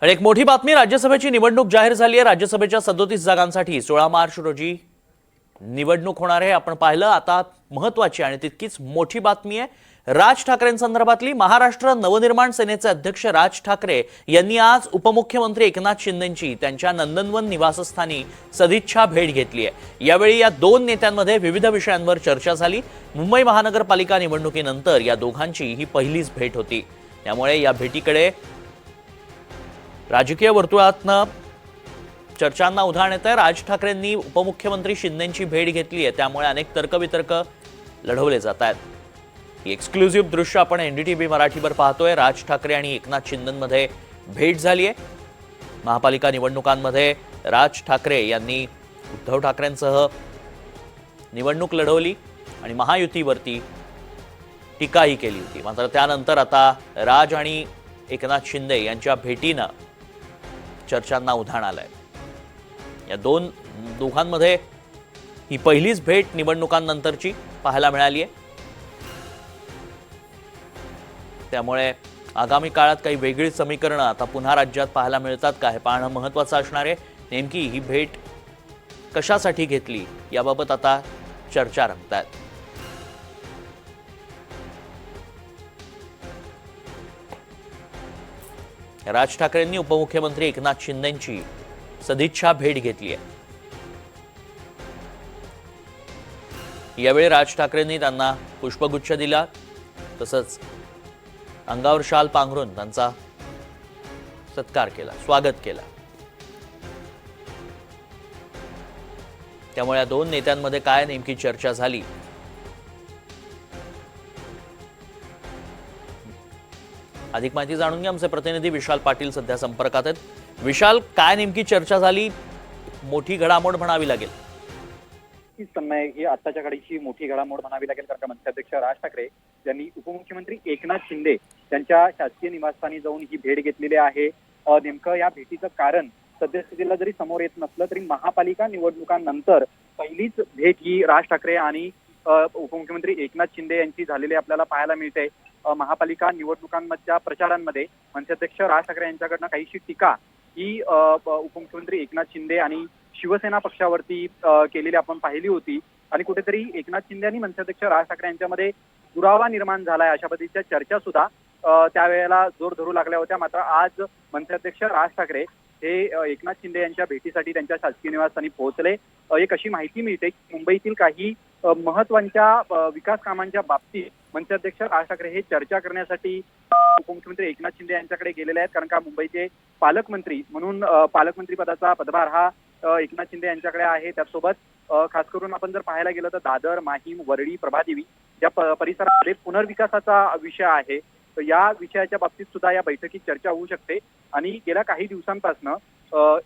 आणि एक मोठी बातमी, राज्यसभेची निवडणूक जाहीर झाली आहे। राज्यसभेच्या 37 जागांसाठी 16 मार्च रोजी निवडणूक होणार आहे। आपण पाहिलं, आता महत्त्वाची आणि तितकीच मोठी बातमी आहे राज ठाकरेंसंदर्भातली। महाराष्ट्र नवनिर्माण सेनेचे अध्यक्ष राज ठाकरे यांनी आज उपमुख्यमंत्री एकनाथ शिंदेंची त्यांच्या नंदनवन निवासस्थानी सदिच्छा भेट घेतली आहे। यावेळी या दोन नेत्यांमध्ये विविध विषयांवर चर्चा झाली। मुंबई महानगरपालिका निवडणुकीनंतर या दोघांची ही पहिलीच भेट होती। त्यामुळे या भेटीकडे राजकीय वर्तुळातनं चर्चांना उधाण येत आहे। राज ठाकरेंनी उपमुख्यमंत्री शिंदेंची भेट घेतली आहे, त्यामुळे अनेक तर्कवितर्क लढवले जात आहेत। ही एक्सक्लुझिव्ह दृश्य आपण एनडीटीव्ही मराठीवर पाहतोय। राज ठाकरे आणि एकनाथ शिंदेंमध्ये भेट झाली आहे। महापालिका निवडणुकांमध्ये राज ठाकरे यांनी उद्धव ठाकरेंसह निवडणूक लढवली आणि महायुतीवरती टीकाही केली होती। मात्र त्यानंतर आता राज आणि एकनाथ शिंदे यांच्या भेटीनं चर्चांना उधाण आलंय। या दोघांमध्ये ही पहिलीच भेट निवडणुकांनंतरची पाहायला मिळाली आहे। त्यामुळे आगामी काळात काही वेगळी समीकरणं आता पुन्हा राज्यात पाहायला मिळतात का, हे पाहणं महत्त्वाचं असणार आहे। नेमकी ही भेट कशासाठी घेतली याबाबत आता चर्चा रंगतायत। राज ठाकरेंनी उपमुख्यमंत्री एकनाथ शिंदेंची सदिच्छा भेट घेतली आहे। यावेळी राज ठाकरेंनी त्यांना पुष्पगुच्छ दिला, तसंच अंगावर शाल पांघरून त्यांचा सत्कार केला, स्वागत केला। त्यामुळे या दोन नेत्यांमध्ये काय नेमकी चर्चा झाली, अधिक माहिती जाणून घ्या। आमचे प्रतिनिधी विशाल पाटील सध्या संपर्कात आहेत। विशाल, काय नेमकी चर्चा झाली? मोठी घडामोड म्हणावी लागेल। ही आताच्या घडीची मोठी घडामोड म्हणावी लागेल, कारण मनसे अध्यक्ष राज ठाकरे यांनी उपमुख्यमंत्री एकनाथ शिंदे यांच्या शासकीय निवासस्थानी जाऊन ही भेट घेतलेली आहे। नेमकं या भेटीचं कारण सद्यस्थितीला जरी समोर येत नसलं तरी महापालिका निवडणुकांनंतर पहिलीच भेट ही राज ठाकरे आणि उपमुख्यमंत्री एकनाथ शिंदे यांची झालेली आपल्याला पाहायला मिळते। महापालिका निवडणुकांमधल्या प्रचारांमध्ये मनसे अध्यक्ष राज ठाकरे यांच्याकडनं काहीशी टीका ही उपमुख्यमंत्री एकनाथ शिंदे आणि शिवसेना पक्षावरती केलेली आपण पाहिली होती, आणि कुठेतरी एकनाथ शिंदे आणि मनसे अध्यक्ष राज ठाकरे यांच्यामध्ये दुरावा निर्माण झालाय अशा पद्धतीच्या चर्चा सुद्धा त्यावेळेला जोर धरू लागल्या होत्या। मात्र आज मनसे अध्यक्ष राज ठाकरे हे एकनाथ शिंदे यांच्या भेटीसाठी त्यांच्या शासकीय निवासस्थानी पोहोचले। एक अशी माहिती मिळते की मुंबईतील काही महत्त्वाच्या विकास कामांच्या बाबतीत मनसे अध्यक्ष राज ठाकरे हे चर्चा करण्यासाठी उपमुख्यमंत्री एकनाथ शिंदे यांच्याकडे गेलेले आहेत, कारण का मुंबईचे पालकमंत्री म्हणून पालकमंत्री पदाचा पदभार हा एकनाथ शिंदे यांच्याकडे आहे। त्यासोबत खास करून आपण जर पाहायला गेलं तर दादर, माहीम, वरळी, प्रभादेवी या परिसरामध्ये पुनर्विकासाचा विषय आहे। तर या विषयाच्या बाबतीत सुद्धा या बैठकीत चर्चा होऊ शकते। आणि गेल्या काही दिवसांपासून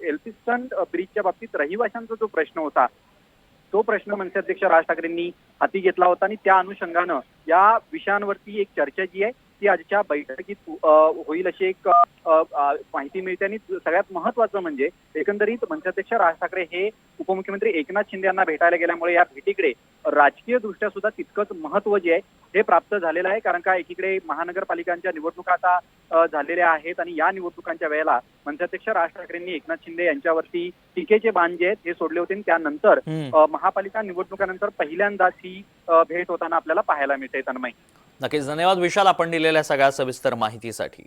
एल्फिन्स्टन ब्रिजच्या बाबतीत रहिवाशांचा जो प्रश्न होता, तो प्रश्न मनसे अध्यक्ष राज ठाकरेंनी हाती घेतला होता, आणि त्या अनुषंगानं या विषयांवरती एक चर्चा जी आहे ती आजच्या बैठकीत होईल अशी एक माहिती मिळते। आणि सगळ्यात महत्त्वाचं म्हणजे एकंदरीत मनसे अध्यक्ष राज ठाकरे हे उपमुख्यमंत्री एकनाथ शिंदे यांना भेटायला गेल्यामुळे या भेटीकडे राजकीय दृष्ट्या सुद्धा तितकंच महत्त्व जे आहे हे प्राप्त झालेलं आहे। कारण का एकीकडे महानगरपालिकांच्या निवडणुका आता झालेल्या आहेत, आणि या निवडणुकांच्या वेळेला मनसे अध्यक्ष राज ठाकरेंनी एकनाथ शिंदे यांच्यावरती टीकेचे बाण जे आहेत हे सोडले होते। त्यानंतर महापालिका निवडणुकानंतर पहिल्यांदाच ही भेट होताना आपल्याला पाहायला मिळते। तन्मय, नक्कीच धन्यवाद विशाल, आपण दिलेल्या सगळ्या सविस्तर माहितीसाठी।